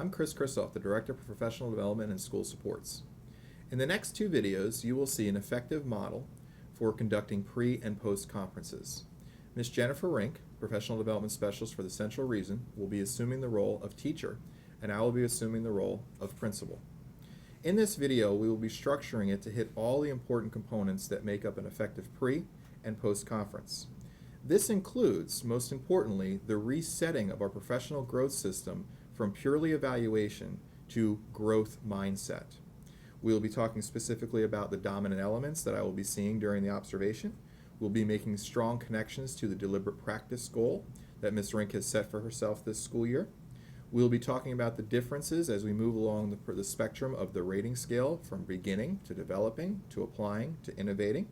I'm Chris Christoff, the Director for Professional Development and School Supports. In the next two videos, you will see an effective model for conducting pre- and post-conferences. Ms. Jennifer Rink, Professional Development Specialist for the Central Region, will be assuming the role of teacher, and I will be assuming the role of principal. In this video, we will be structuring it to hit all the important components that make up an effective pre- and post-conference. This includes, most importantly, the resetting of our professional growth system from purely evaluation to growth mindset. We will be talking specifically about the dominant elements that I will be seeing during the observation. We'll be making strong connections to the deliberate practice goal that Ms. Rink has set for herself this school year. We'll be talking about the differences as we move along the spectrum of the rating scale from beginning to developing to applying to innovating.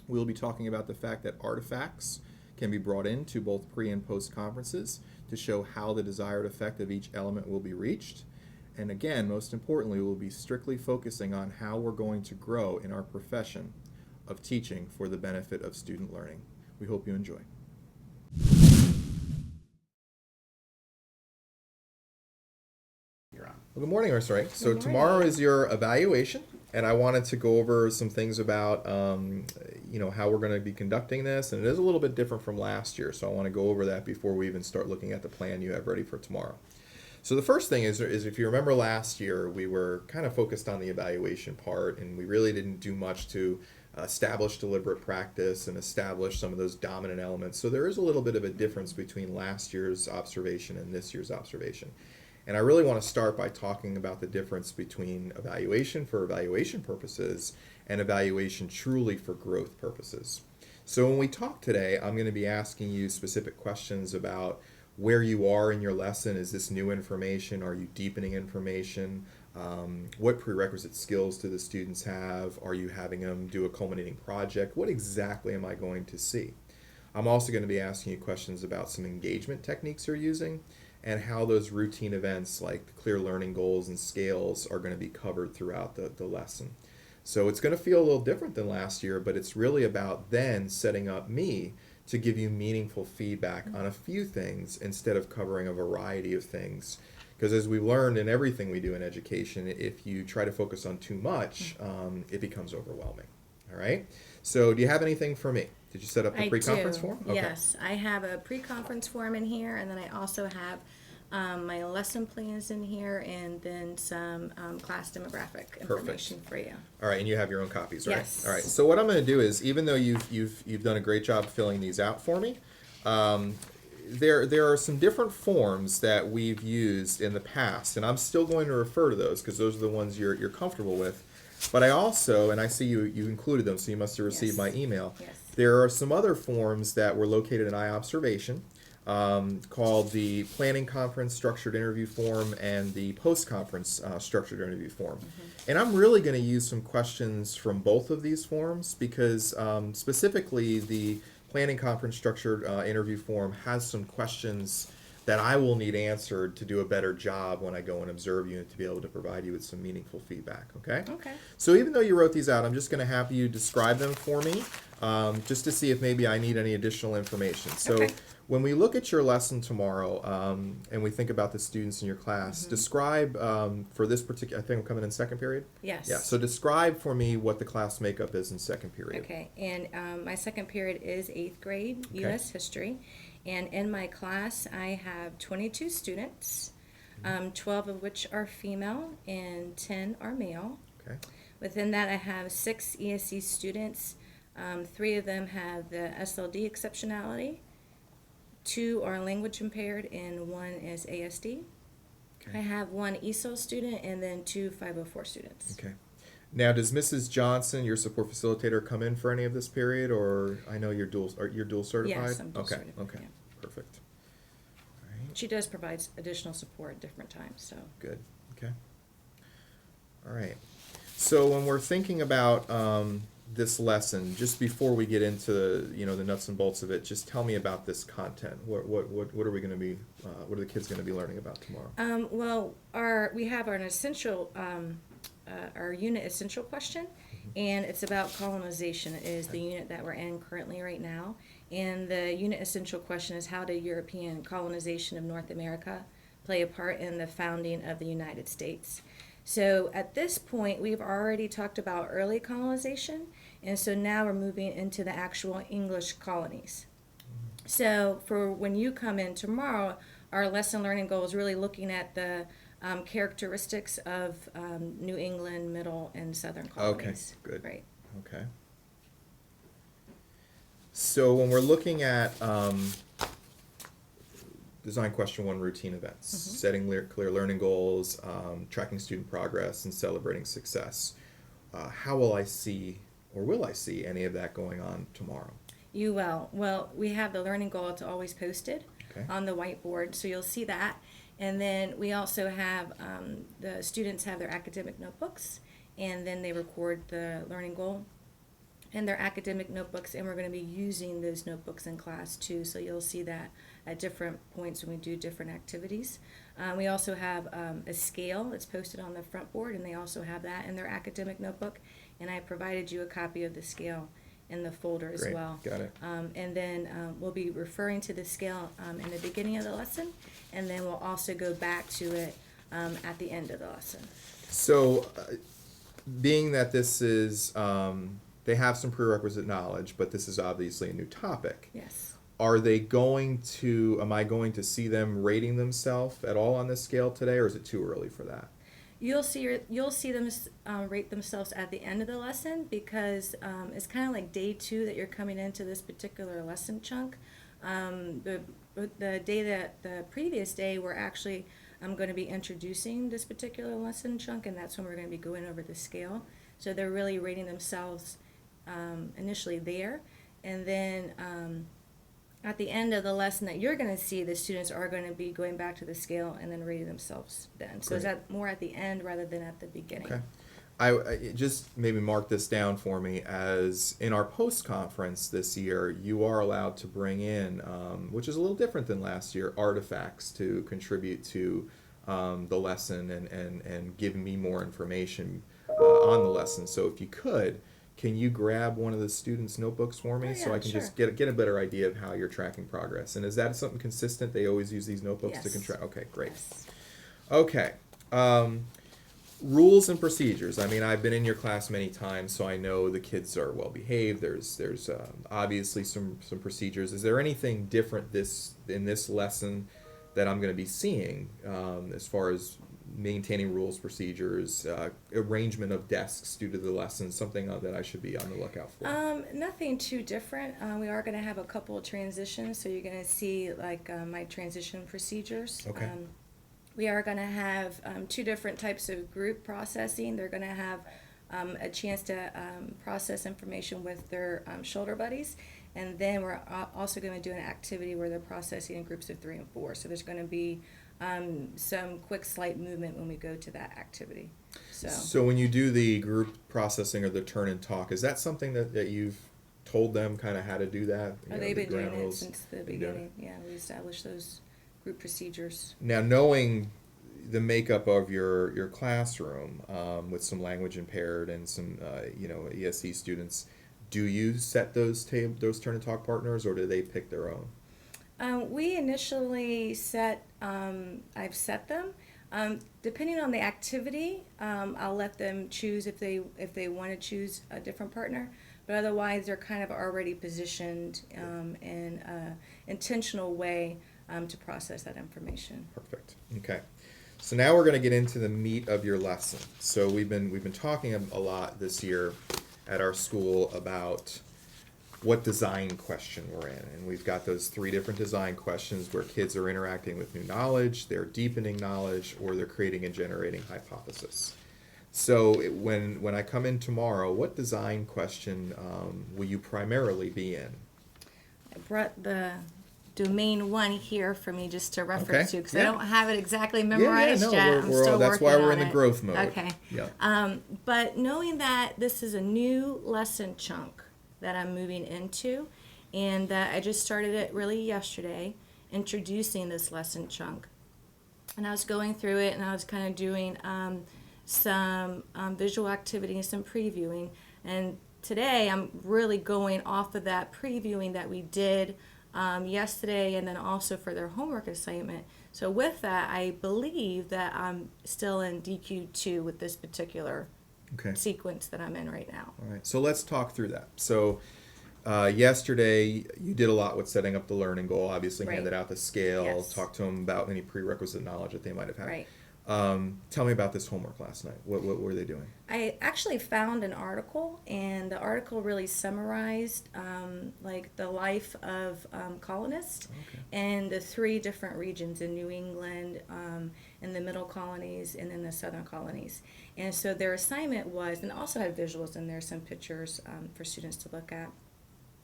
We'll be talking about the fact that artifacts can be brought into both pre- and post-conferences to show how the desired effect of each element will be reached. And again, most importantly, we'll be strictly focusing on how we're going to grow in our profession of teaching for the benefit of student learning. We hope you enjoy. You're on. Well, good morning, Ms. Rink. So tomorrow is your evaluation, and I wanted to go over some things about how we're going to be conducting this, and it is a little bit different from last year, so I want to go over that before we even start looking at the plan you have ready for tomorrow. So the first thing is if you remember last year, we were kind of focused on the evaluation part, and we really didn't do much to establish deliberate practice and establish some of those dominant elements. So there is a little bit of a difference between last year's observation and this year's observation. And I really want to start by talking about the difference between evaluation for evaluation purposes and evaluation truly for growth purposes. So when we talk today, I'm going to be asking you specific questions about where you are in your lesson. Is this new information? Are you deepening information? What prerequisite skills do the students have? Are you having them do a culminating project? What exactly am I going to see? I'm also going to be asking you questions about some engagement techniques you're using and how those routine events like the clear learning goals and scales are going to be covered throughout the lesson. So it's going to feel a little different than last year, but it's really about then setting up me to give you meaningful feedback on a few things instead of covering a variety of things. Because as we've learned in everything we do in education, if you try to focus on too much, it becomes overwhelming. All right? So do you have anything for me? Did you set up the pre-conference form? Okay. Yes, I have a pre-conference form in here, and then I also have my lesson plans in here, and then some class demographic information for you. All right, and you have your own copies, right? Yes. All right. So what I'm going to do is, even though you've done a great job filling these out for me, there are some different forms that we've used in the past, and I'm still going to refer to those because those are the ones you're comfortable with. But I also, and I see you included them, so you must have received my email. Yes. There are some other forms that were located in iObservation called the Planning Conference Structured Interview Form and the Post-Conference Structured Interview Form. And I'm really going to use some questions from both of these forms because specifically the Planning Conference Structured Interview Form has some questions that I will need answered to do a better job when I go and observe you and to be able to provide you with some meaningful feedback, okay? Okay. So even though you wrote these out, I'm just going to have you describe them for me just to see if maybe I need any additional information. So Okay. when we look at your lesson tomorrow and we think about the students in your class, describe for this particular, I think I'm coming in second period? Yes. Yeah, so describe for me what the class makeup is in second period. Okay, and my second period is 8th grade U.S. history, and in my class I have 22 students, 12 of which are female and 10 are male. Okay. Within that I have 6 ESC students, 3 of them have the SLD exceptionality, 2 are language impaired, and 1 is ASD. Okay. I have 1 ESOL student and then 2 504 students. Okay. Now, does Mrs. Johnson, your support facilitator, come in for any of this period, or I know you're dual certified? Yes, I'm dual okay. certified, Okay. yeah. Perfect. All right. She does provide additional support at different times, so. Good. Okay. All right. So when we're thinking about this lesson, just before we get into the nuts and bolts of it, just tell me about this content. What are we going to be? What are the kids going to be learning about tomorrow? Well, we have our essential, our unit essential question, and it's about colonization. Is the unit that we're in currently right now, and the unit essential question is how did European colonization of North America play a part in the founding of the United States. So at this point, we've already talked about early colonization, and so now we're moving into the actual English colonies. So for when you come in tomorrow, our lesson learning goal is really looking at the characteristics of New England, Middle, and Southern colonies. Okay, good. Right. Okay. So when we're looking at design question one routine events, setting clear learning goals, tracking student progress, and celebrating success, how will I see, or will I see any of that going on tomorrow? You will. Well, we have the learning goal. It's always posted on the whiteboard, so you'll see that. And then we also have the students have their academic notebooks, and then they record the learning goal in their academic notebooks, and we're going to be using those notebooks in class too, so you'll see that at different points when we do different activities. We also have a scale that's posted on the front board, and they also have that in their academic notebook, and I provided you a copy of the scale in the folder as Great. well. Got it. And then we'll be referring to the scale in the beginning of the lesson, and then we'll also go back to it at the end of the lesson. So, being that this is, they have some prerequisite knowledge, but this is obviously a new topic. Yes. Am I going to see them rating themselves at all on this scale today, or is it too early for that? You'll see them rate themselves at the end of the lesson, because it's kind of like day 2 that you're coming into this particular lesson chunk. The previous day, we're actually going to be introducing this particular lesson chunk, and that's when we're going to be going over the scale. So they're really rating themselves initially there, and then at the end of the lesson that you're going to see, the students are going to be going back to the scale and then rating themselves then. So Great. is that more at the end rather than at the beginning? Okay. I just maybe mark this down for me as in our post-conference this year, you are allowed to bring in, which is a little different than last year, artifacts to contribute to the lesson and give me more information on the lesson. So if you could, can you grab one of the students' notebooks for me so I can just get a better idea of how you're tracking progress? And is that something consistent? They always use these notebooks to contract? Okay, great. Yes. Okay. Rules and procedures. I mean, I've been in your class many times, so I know the kids are well behaved. There's obviously some procedures. Is there anything different in this lesson that I'm going to be seeing as far as maintaining rules, procedures, arrangement of desks due to the lesson, something that I should be on the lookout for? Nothing too different. We are going to have a couple of transitions, so you're going to see like my transition procedures. Okay. We are going to have 2 different types of group processing. They're going to have a chance to process information with their shoulder buddies, and then we're also going to do an activity where they're processing in groups of 3 and 4. So there's going to be some quick slight movement when we go to that activity. So when you do the group processing or the turn and talk, is that something that you've told them kind of how to do that? They've been doing it since the beginning. Yeah, we established those group procedures. Now, knowing the makeup of your classroom with some language impaired and some ESE students, do you set those turn and talk partners, or do they pick their own? We initially I've set them. Depending on the activity, I'll let them choose if they want to choose a different partner. But otherwise, they're kind of already positioned in an intentional way to process that information. Perfect. Okay. So now we're going to get into the meat of your lesson. So we've been talking a lot this year at our school about what design question we're in. And we've got those 3 different design questions where kids are interacting with new knowledge, they're deepening knowledge, or they're creating and generating hypothesis. So when I come in tomorrow, what design question will you primarily be in? I brought the domain 1 here for me just to reference to, because Yeah. I don't have it exactly memorized yet. I'm still that's working why we're on in the it. growth mode. Okay. Yeah. But knowing that this is a new lesson chunk that I'm moving into, and that I just started it really yesterday, introducing this lesson chunk. And I was going through it, and I was kind of doing some visual activity and some previewing. And today I'm really going off of that previewing that we did yesterday, and then also for their homework assignment. So with that, I believe that I'm still in DQ2 with this particular Okay. sequence that I'm in right now. All right. So let's talk through that. So yesterday you did a lot with setting up the learning goal. Obviously, Right. handed out the scale, Yes. talked to them about any prerequisite knowledge that they might have had. Right. Tell me about this homework last night. What were they doing? I actually found an article, and the article really summarized like the life of colonists Okay. and the three different regions in New England, in the middle colonies, and in the southern colonies. And so their assignment was, and also had visuals in there, some pictures for students to look at.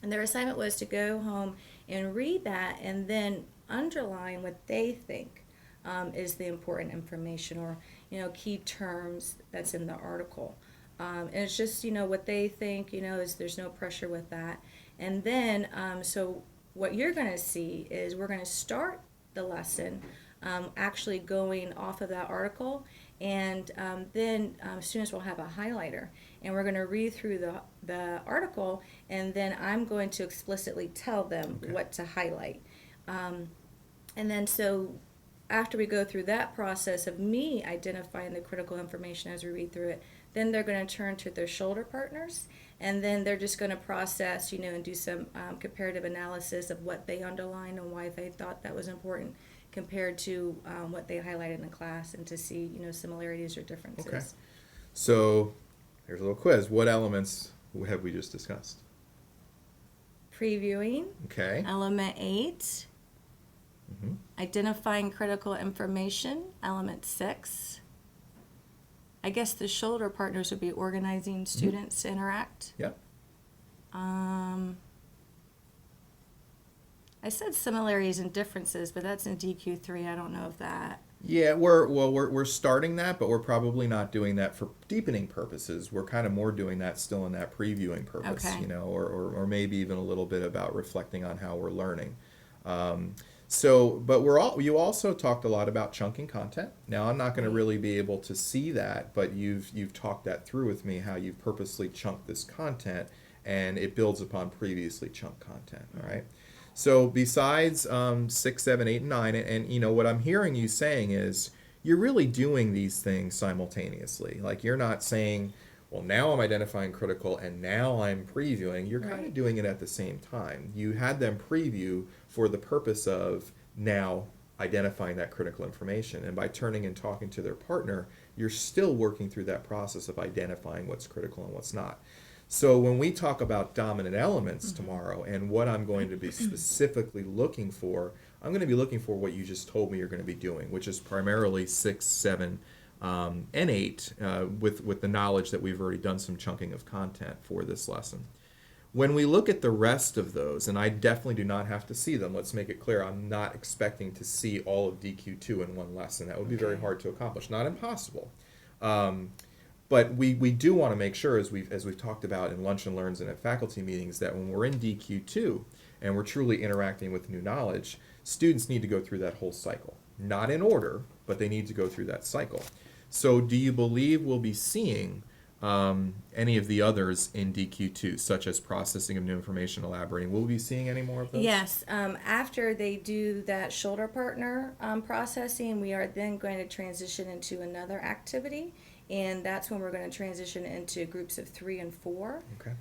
And their assignment was to go home and read that and then underline what they think is the important information, or key terms that's in the article. And it's just what they think. Is there's no pressure with that. And then so what you're going to see is we're going to start the lesson actually going off of that article, and then students will have a highlighter, and we're going to read through the article, and then I'm going to explicitly tell them Okay. what to highlight. And then so after we go through that process of me identifying the critical information as we read through it, then they're going to turn to their shoulder partners, and then they're just going to process, and do some comparative analysis of what they underlined and why they thought that was important compared to what they highlighted in class, and to see, similarities or differences. Okay. So here's a little quiz. What elements have we just discussed? Previewing, Okay. element 8. Hmm. Identifying critical information, element 6. I guess the shoulder partners would be organizing students to interact. Yep. I said similarities and differences, but that's in DQ3. I don't know if that. Yeah, we're starting that, but we're probably not doing that for deepening purposes. We're kind of more doing that still in that previewing purpose, Okay. or maybe even a little bit about reflecting on how we're learning. But you also talked a lot about chunking content. Now, I'm not going to really be able to see that, but you've talked that through with me, how you've purposely chunked this content, and it builds upon previously chunked content. All right. So besides 6, 7, 8, and 9, and what I'm hearing you saying is you're really doing these things simultaneously. Like, you're not saying, well, now I'm identifying critical and now I'm previewing. You're kind of Right. doing it at the same time. You had them preview for the purpose of now identifying that critical information. And by turning and talking to their partner, you're still working through that process of identifying what's critical and what's not. So when we talk about dominant elements tomorrow, and what I'm going to be specifically looking for, I'm going to be looking for what you just told me you're going to be doing, which is primarily 6, 7, and 8, with the knowledge that we've already done some chunking of content for this lesson. When we look at the rest of those, and I definitely do not have to see them, let's make it clear, I'm not expecting to see all of DQ2 in one lesson. That would be very Okay. hard to accomplish, not impossible. But we do want to make sure, as we've talked about in Lunch and Learns and at faculty meetings, that when we're in DQ2 and we're truly interacting with new knowledge, students need to go through that whole cycle. Not in order, but they need to go through that cycle. So do you believe we'll be seeing any of the others in DQ2, such as processing of new information, elaborating? Will we be seeing any more of those? Yes. After they do that shoulder partner processing, we are then going to transition into another activity, and that's when we're going to transition into groups of 3 and 4. Okay.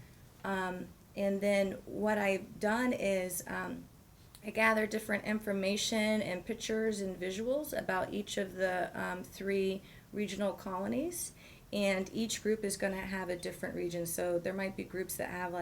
And then what I've done is I gather different information and pictures and visuals about each of the 3 regional colonies, and each group is going to have a different region. So there might be groups that have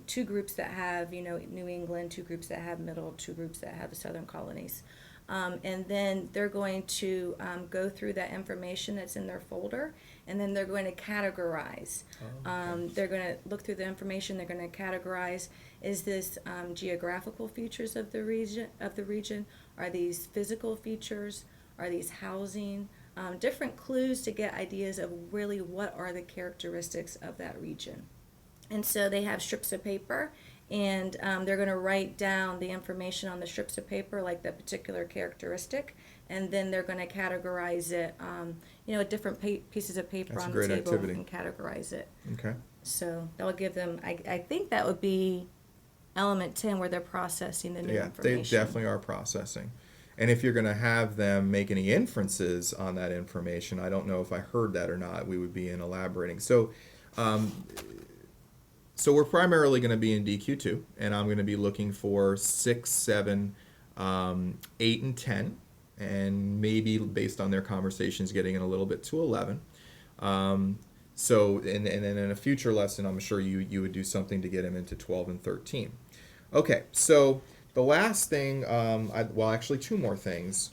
2 groups that have New England, 2 groups that have middle, 2 groups that have the southern colonies. And then they're going to go through that information that's in their folder, and then they're going to categorize. They're going to look through the information. They're going to categorize: is this geographical features of the region? Are these physical features? Are these housing? Different clues to get ideas of really what are the characteristics of that region. And so they have strips of paper, and they're going to write down the information on the strips of paper, like that particular characteristic, and then they're going to categorize it, different pieces of paper That's a on great the table activity. and categorize it. Okay. So that will give them, I think that would be element 10, where they're processing the new Yeah, they information. definitely are processing. And if you're going to have them make any inferences on that information, I don't know if I heard that or not. We would be in elaborating. Um, so we're primarily going to be in DQ2, and I'm going to be looking for 6, 7, 8, and 10, and maybe based on their conversations, getting in a little bit to 11. And then in a future lesson, I'm sure you would do something to get them into 12 and 13. Okay, so the last thing, well, actually, two more things.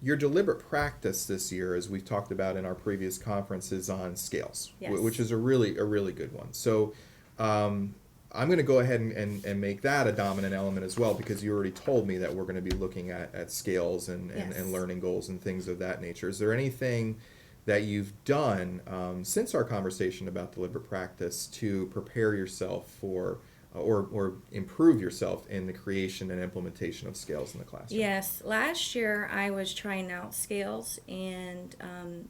Your deliberate practice this year, as we've talked about in our previous conferences, on scales, Yes. which is a really good one. So I'm going to go ahead and make that a dominant element as well, because you already told me that we're going to be looking at scales and Yes. learning goals and things of that nature. Is there anything that you've done since our conversation about deliberate practice to prepare yourself for or improve yourself in the creation and implementation of scales in the classroom? Yes, last year I was trying out scales, and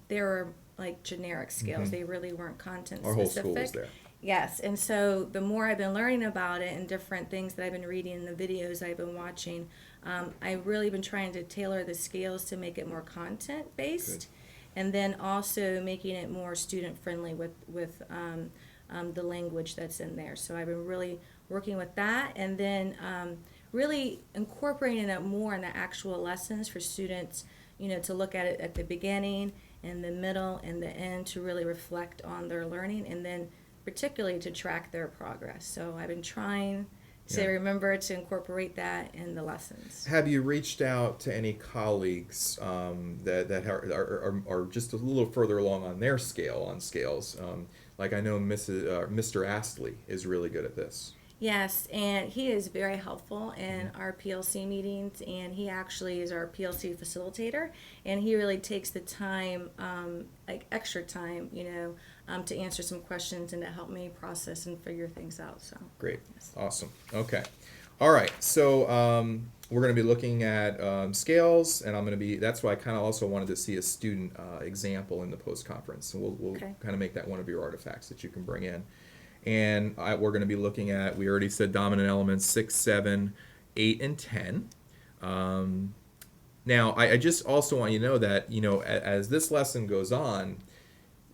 they were like generic scales. Mhm. They really weren't content Our whole specific. school was there. Yes, and so the more I've been learning about it and different things that I've been reading in the videos I've been watching, I've really been trying to tailor the scales to make it more content based, and then also making it more student friendly with the language that's in there. So I've been really working with that, and then really incorporating it more in the actual lessons for students, to look at it at the beginning and the middle and the end, to really reflect on their learning, and then particularly to track their progress. So I've been trying to remember to incorporate that in the lessons. Have you reached out to any colleagues that are just a little further along on their scale, on scales? Like I know Mr. Astley is really good at this. Yes, and he is very helpful in our PLC meetings, and he actually is our PLC facilitator, and he really takes the time, like extra time, to answer some questions and to help me process and figure things out. So Great. yes. Awesome. Okay. All right. So we're going to be looking at scales, and that's why I kind of also wanted to see a student example in the post-conference. So we'll Okay. kind of make that one of your artifacts that you can bring in. And we're going to be looking at, we already said dominant elements 6, 7, 8, and 10. Now, I just also want you to know that, as this lesson goes on,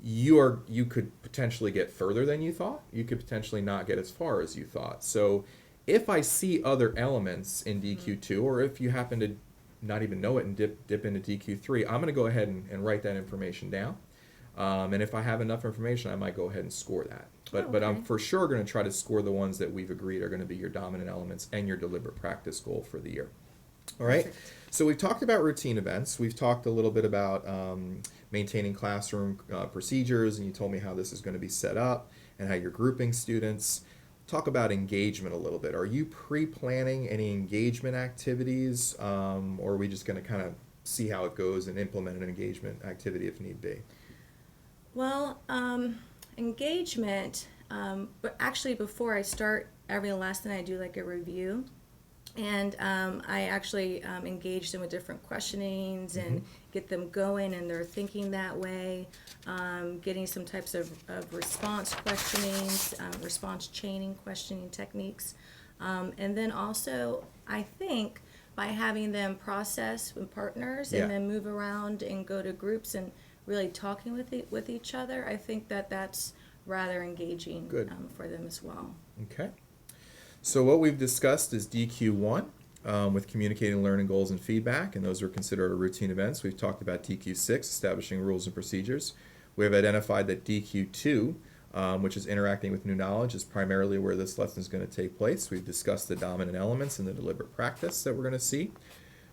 you could potentially get further than you thought. You could potentially not get as far as you thought. So if I see other elements in DQ2, or if you happen to not even know it and dip into DQ3, I'm going to go ahead and write that information down. And if I have enough information, I might go ahead and score that. But I'm for sure going to try to score the ones that we've agreed are going to be your dominant elements and your deliberate practice goal for the year. All right. Perfect. So we've talked about routine events. We've talked a little bit about maintaining classroom procedures, and you told me how this is going to be set up and how you're grouping students. Talk about engagement a little bit. Are you pre-planning any engagement activities, or are we just going to kind of see how it goes and implement an engagement activity if need be? Well, engagement, but actually before I start every lesson, I do like a review. And I actually engage them with different questionings and get them going and they're thinking that way, getting some types of response questionings, response chaining questioning techniques. And then also, I think by having them process with partners and then move around and go to groups and really talking with each other, I think that's rather engaging for them as well. Okay. So what we've discussed is DQ1 with communicating learning goals and feedback, and those are considered routine events. We've talked about DQ6, establishing rules and procedures. We have identified that DQ2, which is interacting with new knowledge, is primarily where this lesson is going to take place. We've discussed the dominant elements and the deliberate practice that we're going to see.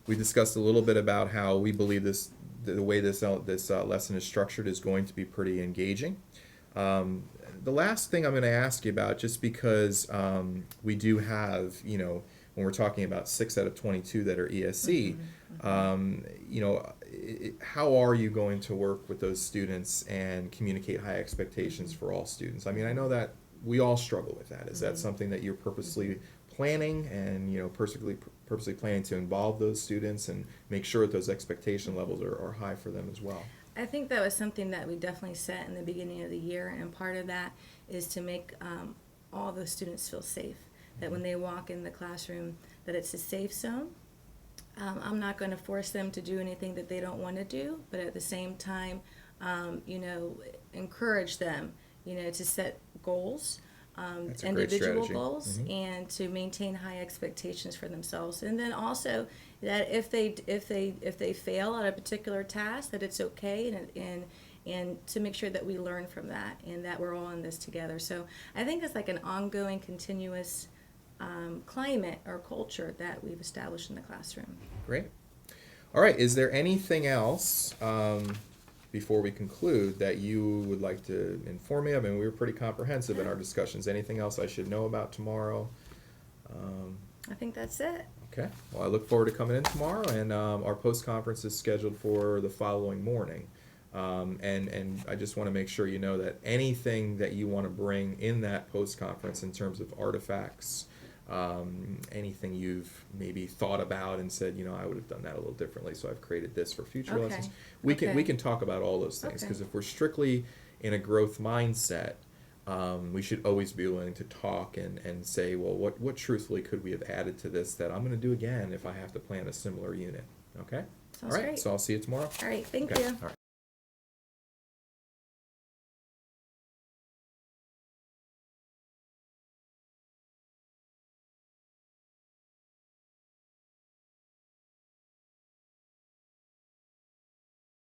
We discussed a little bit about how we believe the way this lesson is structured is going to be pretty engaging. The last thing I'm going to ask you about, just because we do have, when we're talking about 6 out of 22 that are ESC, how are you going to work with those students and communicate high expectations for all students? I mean, I know that we all struggle with that. Is that something that you're purposely planning and, purposely planning to involve those students and make sure that those expectation levels are high for them as well? I think that was something that we definitely set in the beginning of the year, and part of that is to make all the students feel safe, that when they walk in the classroom, that it's a safe zone, I'm not going to force them to do anything that they don't want to do, but at the same time, encourage them, to set goals, That's a great individual strategy. goals, and to maintain high expectations for themselves. And then also that if they fail at a particular task, that it's okay, and to make sure that we learn from that and that we're all in this together. So I think it's like an ongoing, continuous climate or culture that we've established in the classroom. Great. All right. Is there anything else before we conclude that you would like to inform me of? I mean, we were pretty comprehensive in our discussions. Anything else I should know about tomorrow? I think that's it. Okay. Well, I look forward to coming in tomorrow, and our post-conference is scheduled for the following morning. And I just want to make sure you know that anything that you want to bring in that post-conference in terms of artifacts, anything you've maybe thought about and said, I would have done that a little differently, so I've created this for future Okay. lessons. We can talk about all those things, Okay. because if we're strictly in a growth mindset, we should always be willing to talk and say, well, what truthfully could we have added to this that I'm going to do again if I have to plan a similar unit? Okay? Sounds All right. great. So I'll see you tomorrow. All right, thank Okay. you. All right.